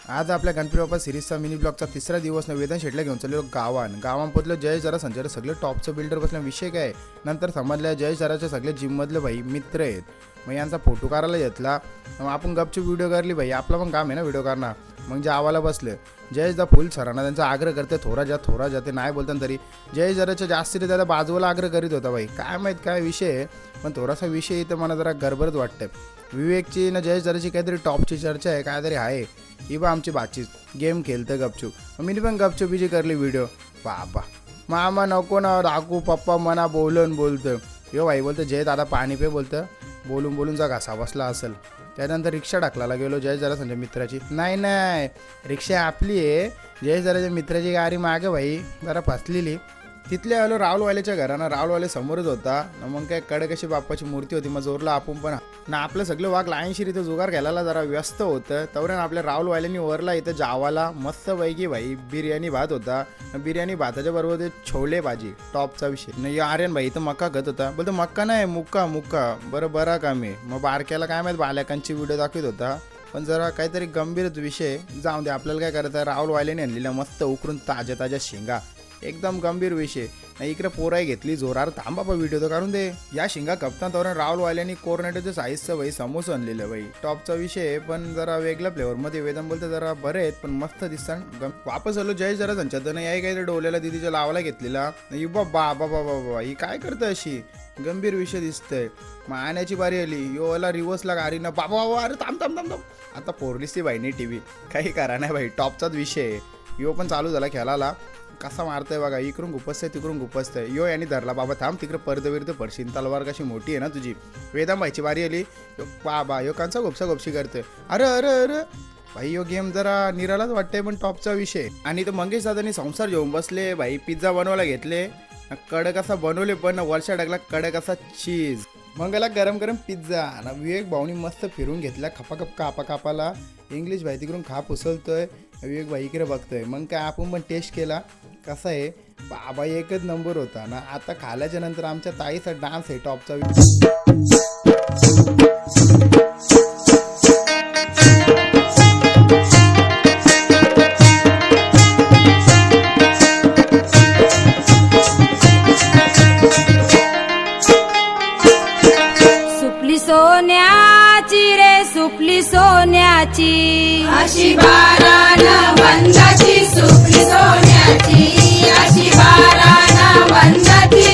आज आपल्या गणपती बाप्पा सिरीजचा मिनी ब्लॉगचा तिसरा दिवस वेदन शेटला घेऊन चाललो गावान पोचलो जयेश जरा संजय सगळे टॉपचं बिल्डर बसल्या विषय काय नंतर समजल्या जयेश जराचे सगळे जिममधले भाई मित्र आहेत मग यांचा फोटो काढायला घेतला मग आपण गपची व्हिडिओ करली भाई आपलं पण काम आहे ना व्हिडिओ करणं मग जे आवाला बसले जयेशदा फुल सरांना त्यांचा आग्रह करते थोडा जाते नाही बोलताना तरी जयेश जराच्या जास्ती त्याला बाजूला आग्रह करीत होता भाई काय माहीत काय विषय आहे पण थोडासा विषय इथं मला जरा गडबडच वाटतं विवेकची ना जयेश जराची काहीतरी टॉपची चर्चा आहे काहीतरी आहे ही बा आमची बातचीत गेम खेळतं गपचूप मी पण गपचुपीची करली व्हिडिओ बाबा मामा नको ना दाखवू पप्पा मना बोलतं यो भाई बोलतं जय दादा पाणी पे बोलतं बोलून जा घासा बसला असेल त्यानंतर रिक्षा टाकला गेलो जयेश जरा संजय मित्राची नाही रिक्षा आपली आहे जयेश जराच्या मित्राची गाडी मागे भाई जरा फसलेली तिथले आलो राहुलवाल्याच्या घरानं राहुलवाले समोरच होता मग काय कडे कशी बाप्पाची मूर्ती होती मग जोरला आपण पण ना आपलं सगळं वाघ लाईनशीर इथं जुगार घ्यायला जरा व्यस्त होतं तवरण आपल्या राहुलवाल्यांनी वरला इथं जावाला मस्त पैकी भाई बिर्याणी भात होता बिर्याणी भाताच्या बरोबर ते छोले भाजी टॉपचा विषय नाही आर्यन भाई इथं मक्का घेत होता बोलतो मक्का नाही मुक्का बरं का मी मग बारक्याला काय माहित बाल्याकांची व्हिडिओ दाखवत होता पण जरा काहीतरी गंभीरच विषय जाऊ दे आपल्याला काय करायचं राहुलवाल्याने आणलेल्या मस्त उकरून ताज्या शेंगा एकदम गंभीर विषय नाही इकडे पोराई घेतली जोरार थांबा व्हिडिओ तर काढून दे या शिंगा कप्तान तवरण राहुलवाल्यांनी कोर्नेटोचं साईजचं भाई समोसा आणलेलं भाई टॉपचा विषय पण जरा वेगळ्या फ्लेवरमध्ये वेदन बोलतं जरा बरे आहेत पण मस्त दिसतात वापस आलो जयेश जरा संचात याही काही डोल्याला दिदीच्या लावाला घेतलेला बाबा ही काय करतं अशी गंभीर विषय दिसतंय मग आण्याची बारी आली योला रिव्हर्सला गाडीनं बाबा अरे थांब आता पोरलीस ती बाईनी टीव्ही काही करा नाही भाई टॉपचाच विषय यो पण चालू झाला खेळाला कसा मारतंय बघा इकडून गुपसतंय तिकडून गुपसतंय यो यांनी धरला बाबा थांब तिकडे परदविरुद्ध पडशील तलवार कशी मोठी आहे ना तुझी वेदम भाईची बारी आली बाबा यो कांचा गोपशी करतोय अरे भाई यो गेम जरा निरालाच वाटतंय पण टॉपचा विषय आणि तो मंगेश दादानी संसार घेऊन बसले भाई पिझ्झा बनवायला घेतले कडक असा बनवले पण वर्षा टाकला कडक असा चीज मंगला गरम पिझ्झा आणि विवेक भाऊनी मस्त फिरून घेतला कापाला इंग्लिश भाई तिकडून खाप उचलतोय विवेक भाई इकडे बघतोय मग काय आपण पण टेस्ट केला कसा आहे बाबा एकच नंबर होता ना आता खाल्याच्या नंतर आमच्या ताईचा डान्स आहे टॉपचा सुपली सोन्याची अशी बाराण वंदाची सुपली सोन्याची अशी बाराण वंदाची